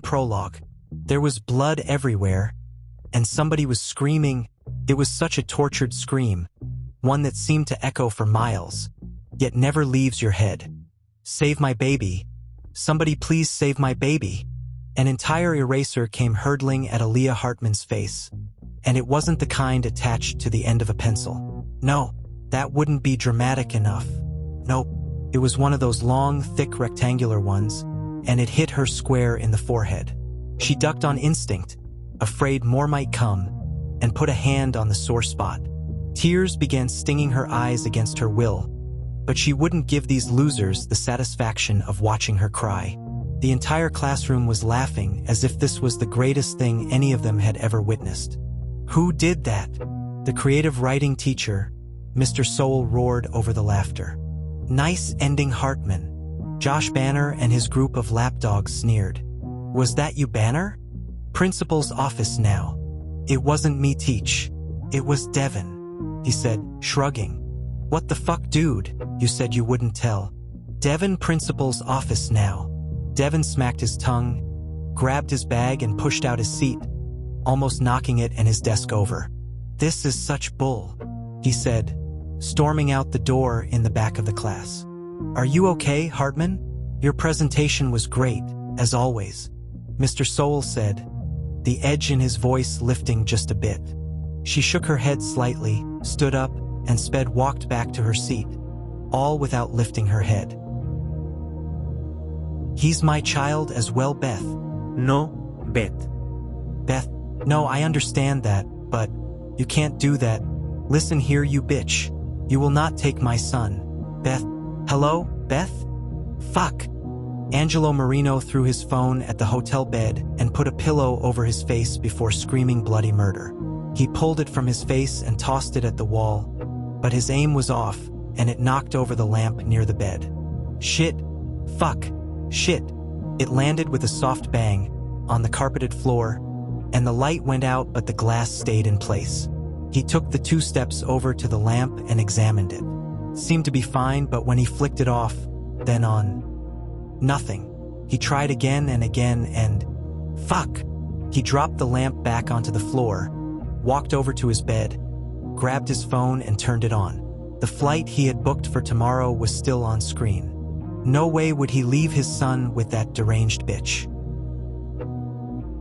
Prologue. There was blood everywhere, and somebody was screaming. It was such a tortured scream, one that seemed to echo for miles, yet never leaves your head. Save my baby. Somebody please save my baby. An entire eraser came hurtling at Aaliyah Hartman's face, and it wasn't the kind attached to the end of a pencil. No, that wouldn't be dramatic enough. Nope, it was one of those long, thick rectangular ones, and it hit her square in the forehead. She ducked on instinct, afraid more might come, and put a hand on the sore spot. Tears began stinging her eyes against her will, but she wouldn't give these losers the satisfaction of watching her cry. The entire classroom was laughing as if this was the greatest thing any of them had ever witnessed. Who did that? The creative writing teacher, Mr. Sowell, roared over the laughter. Nice ending, Hartman. Josh Banner and his group of lapdogs sneered. Was that you, Banner? Principal's office now. It wasn't me, Teach. It was Devin, he said, shrugging. What the fuck, dude? You said you wouldn't tell. Devin, principal's office now. Devin smacked his tongue, grabbed his bag and pushed out his seat, almost knocking it and his desk over. This is such bull, he said, storming out the door in the back of the class. Are you okay, Hartman? Your presentation was great, as always, Mr. Sowell said, the edge in his voice lifting just a bit. She shook her head slightly, stood up, and walked back to her seat, all without lifting her head. He's my child as well, Beth. No, Beth. Beth, no, I understand that, but you can't do that. Listen here, you bitch. You will not take my son. Beth, hello, Beth? Fuck. Angelo Marino threw his phone at the hotel bed and put a pillow over his face before screaming bloody murder. He pulled it from his face and tossed it at the wall, but his aim was off, and it knocked over the lamp near the bed. Shit. Fuck. Shit. It landed with a soft bang on the carpeted floor, and the light went out but the glass stayed in place. He took the 2 steps over to the lamp and examined it. Seemed to be fine, but when he flicked it off, then on. Nothing. He tried again and again and... Fuck! He dropped the lamp back onto the floor, walked over to his bed, grabbed his phone and turned it on. The flight he had booked for tomorrow was still on screen. No way would he leave his son with that deranged bitch.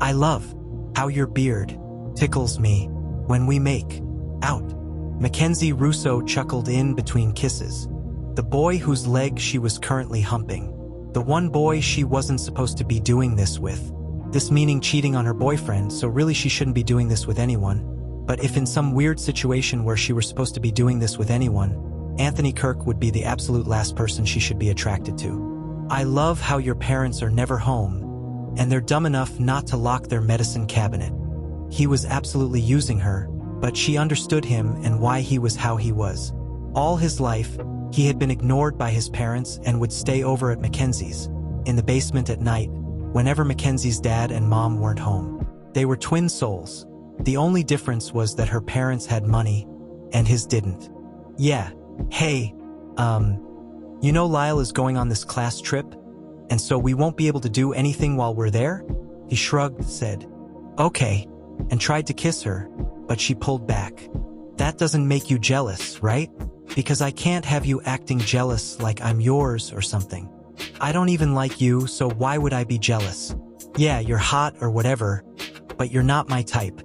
I love how your beard tickles me when we make out. Mackenzie Russo chuckled in between kisses. The boy whose leg she was currently humping. The one boy she wasn't supposed to be doing this with. This meaning cheating on her boyfriend, so really she shouldn't be doing this with anyone. But if in some weird situation where she were supposed to be doing this with anyone, Anthony Kirk would be the absolute last person she should be attracted to. I love how your parents are never home, and they're dumb enough not to lock their medicine cabinet. He was absolutely using her, but she understood him and why he was how he was. All his life, he had been ignored by his parents and would stay over at Mackenzie's, in the basement at night, whenever Mackenzie's dad and mom weren't home. They were twin souls. The only difference was that her parents had money, and his didn't. Yeah. Hey, you know Lyle is going on this class trip, and so we won't be able to do anything while we're there? He shrugged, said, okay, and tried to kiss her, but she pulled back. That doesn't make you jealous, right? Because I can't have you acting jealous like I'm yours or something. I don't even like you, so why would I be jealous? Yeah, you're hot or whatever, but you're not my type.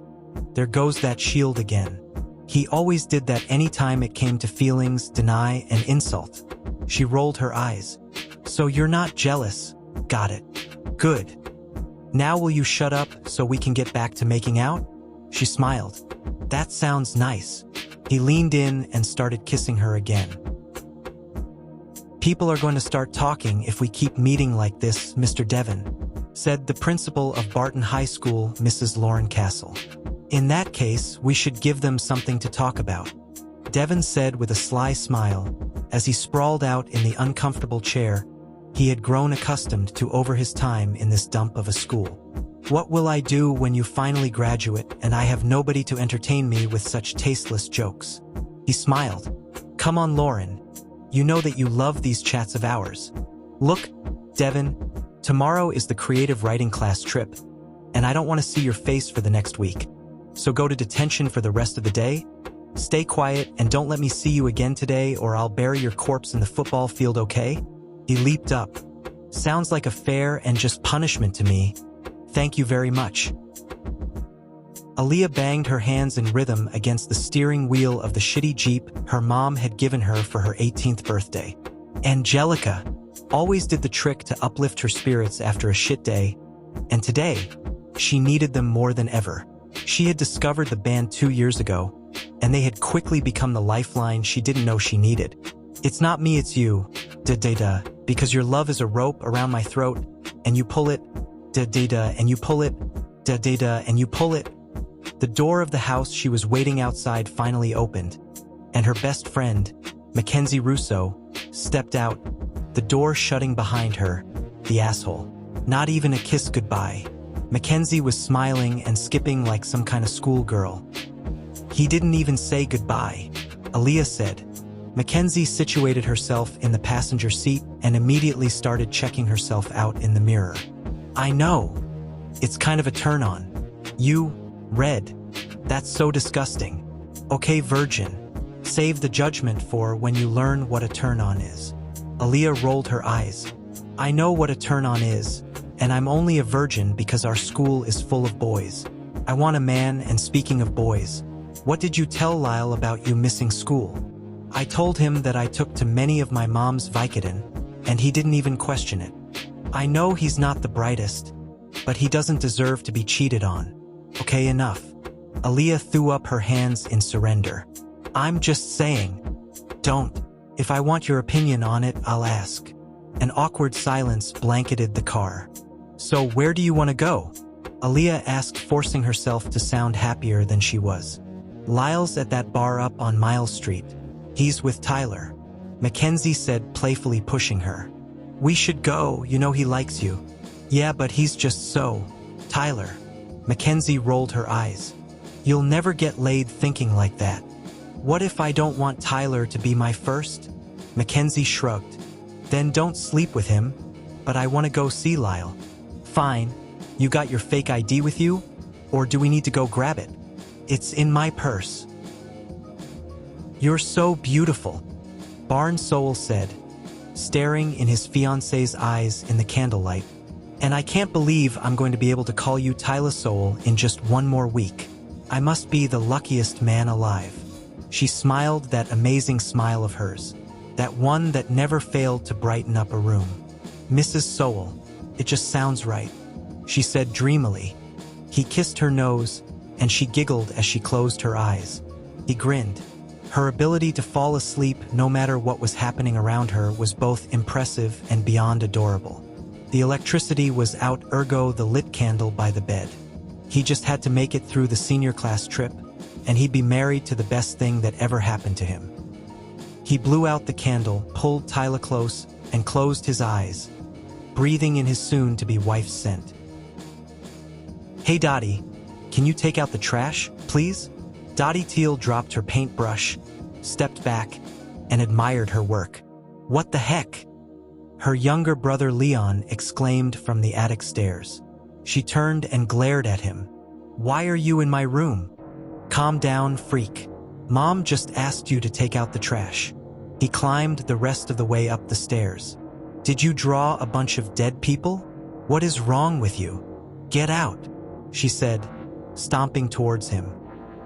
There goes that shield again. He always did that anytime it came to feelings, deny, and insult. She rolled her eyes. So you're not jealous. Got it. Good. Now will you shut up so we can get back to making out? She smiled. That sounds nice. He leaned in and started kissing her again. People are going to start talking if we keep meeting like this, Mr. Devon, said the principal of Barton High School, Mrs. Lauren Castle. In that case, we should give them something to talk about, Devon said with a sly smile, as he sprawled out in the uncomfortable chair he had grown accustomed to over his time in this dump of a school. What will I do when you finally graduate and I have nobody to entertain me with such tasteless jokes? He smiled. Come on, Lauren. You know that you love these chats of ours. Look, Devon, Tomorrow is the creative writing class trip, and I don't want to see your face for the next week. So go to detention for the rest of the day. Stay quiet and don't let me see you again today or I'll bury your corpse in the football field, okay? He leaped up. Sounds like a fair and just punishment to me. Thank you very much. Aaliyah banged her hands in rhythm against the steering wheel of the shitty Jeep her mom had given her for her 18th birthday. Angelica always did the trick to uplift her spirits after a shit day, and today, she needed them more than ever. She had discovered the band 2 years ago, and they had quickly become the lifeline she didn't know she needed. It's not me, it's you, da-da-da, because your love is a rope around my throat, and you pull it, da-da-da, and you pull it, da-da-da, and you pull it. The door of the house she was waiting outside finally opened, and her best friend, Mackenzie Russo, stepped out, the door shutting behind her, the asshole. Not even a kiss goodbye. Mackenzie was smiling and skipping like some kind of schoolgirl. He didn't even say goodbye, Aaliyah said. Mackenzie situated herself in the passenger seat and immediately started checking herself out in the mirror. I know. It's kind of a turn-on. You, red. That's so disgusting. Okay, virgin. Save the judgment for when you learn what a turn-on is. Aaliyah rolled her eyes. I know what a turn-on is, and I'm only a virgin because our school is full of boys. I want a man, and speaking of boys, what did you tell Lyle about you missing school? I told him that I took too many of my mom's Vicodin, and he didn't even question it. I know he's not the brightest, but he doesn't deserve to be cheated on. Okay, enough. Aaliyah threw up her hands in surrender. I'm just saying. Don't. If I want your opinion on it, I'll ask. An awkward silence blanketed the car. So where do you want to go? Aaliyah asked, forcing herself to sound happier than she was. Lyle's at that bar up on Miles Street. He's with Tyler. Mackenzie said, playfully pushing her. We should go, you know he likes you. Yeah, but he's just so. Tyler. Mackenzie rolled her eyes. You'll never get laid thinking like that. What if I don't want Tyler to be my first? Mackenzie shrugged. Then don't sleep with him, but I want to go see Lyle. Fine. You got your fake ID with you? Or do we need to go grab it? It's in my purse. You're so beautiful, Barn Soul said, staring in his fiancée's eyes in the candlelight. And I can't believe I'm going to be able to call you Tyler Soul in just one more week. I must be the luckiest man alive. She smiled that amazing smile of hers, that one that never failed to brighten up a room. Mrs. Soul, it just sounds right, she said dreamily. He kissed her nose, and she giggled as she closed her eyes. He grinned. Her ability to fall asleep no matter what was happening around her was both impressive and beyond adorable. The electricity was out, ergo the lit candle by the bed. He just had to make it through the senior class trip, and he'd be married to the best thing that ever happened to him. He blew out the candle, pulled Tyler close, and closed his eyes, breathing in his soon-to-be wife's scent. Hey Dottie, can you take out the trash, please? Dottie Teal dropped her paintbrush, stepped back, and admired her work. What the heck? Her younger brother Leon exclaimed from the attic stairs. She turned and glared at him. Why are you in my room? Calm down, freak. Mom just asked you to take out the trash. He climbed the rest of the way up the stairs. Did you draw a bunch of dead people? What is wrong with you? Get out, she said, stomping towards him.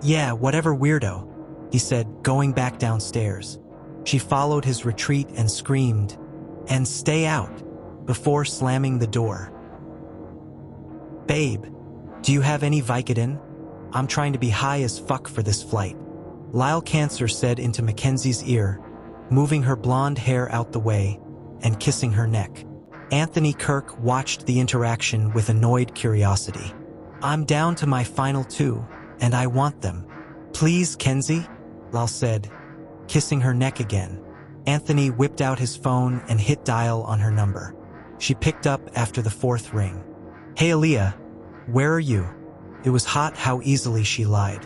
Yeah, whatever, weirdo, he said, going back downstairs. She followed his retreat and screamed, and stay out, before slamming the door. Babe, do you have any Vicodin? I'm trying to be high as fuck for this flight. Lyle Cancer said into Mackenzie's ear, moving her blonde hair out the way and kissing her neck. Anthony Kirk watched the interaction with annoyed curiosity. I'm down to my final 2, and I want them. Please, Kenzie, Lyle said, kissing her neck again. Anthony whipped out his phone and hit dial on her number. She picked up after the 4th ring. Hey Aaliyah, where are you? It was hot how easily she lied.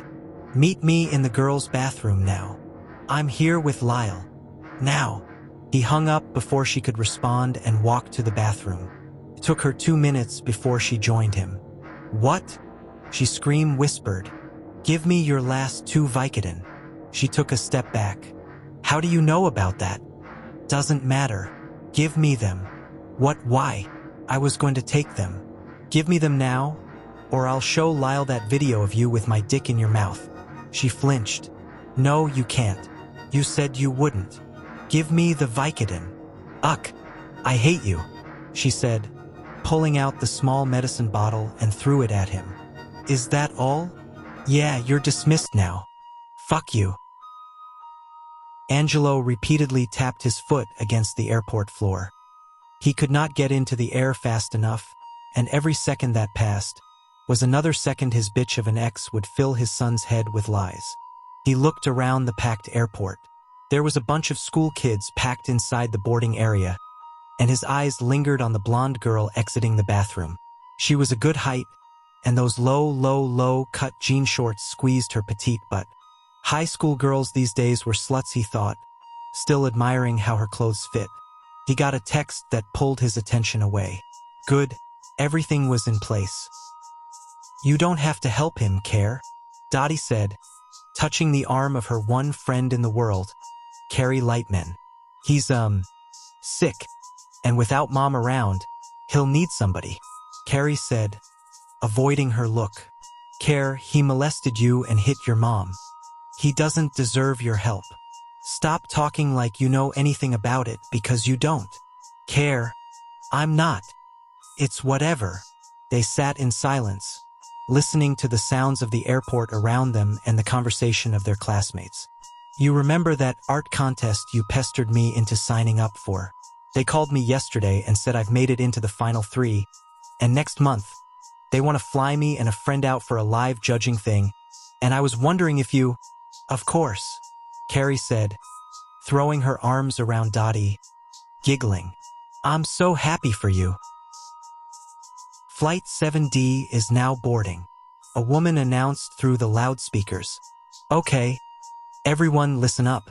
Meet me in the girls' bathroom now. I'm here with Lyle. Now. He hung up before she could respond and walked to the bathroom. Took her 2 minutes before she joined him. What? She screamed, whispered. Give me your last 2 Vicodin. She took a step back. How do you know about that? Doesn't matter. Give me them. What? Why? I was going to take them. Give me them now, or I'll show Lyle that video of you with my dick in your mouth. She flinched. No, you can't. You said you wouldn't. Give me the Vicodin. Uck. I hate you, she said, pulling out the small medicine bottle and threw it at him. Is that all? Yeah, you're dismissed now. Fuck you. Angelo repeatedly tapped his foot against the airport floor. He could not get into the air fast enough, and every second that passed was another second his bitch of an ex would fill his son's head with lies. He looked around the packed airport. There was a bunch of school kids packed inside the boarding area, and his eyes lingered on the blonde girl exiting the bathroom. She was a good height, and those low-cut jean shorts squeezed her petite butt. High school girls these days were sluts, he thought, still admiring how her clothes fit. He got a text that pulled his attention away. Good, everything was in place. You don't have to help him, Care, Dottie said, touching the arm of her one friend in the world, Carrie Lightman. He's, sick, and without Mom around, he'll need somebody, Carrie said, avoiding her look. Care, he molested you and hit your mom. He doesn't deserve your help. Stop talking like you know anything about it, because you don't. Care, I'm not. It's whatever. They sat in silence, listening to the sounds of the airport around them and the conversation of their classmates. You remember that art contest you pestered me into signing up for? They called me yesterday and said I've made it into the final 3, and next month, they want to fly me and a friend out for a live judging thing, and I was wondering if you... Of course, Carrie said, throwing her arms around Dottie, giggling. I'm so happy for you. Flight 7D is now boarding, a woman announced through the loudspeakers. Okay, everyone listen up.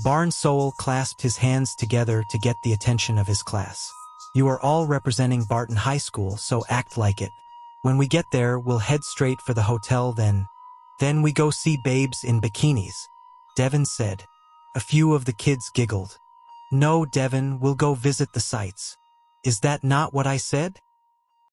Barn Soul clasped his hands together to get the attention of his class. You are all representing Barton High School, so act like it. When we get there, we'll head straight for the hotel, then we go see babes in bikinis, Devin said. A few of the kids giggled. No, Devin, we'll go visit the sites. Is that not what I said?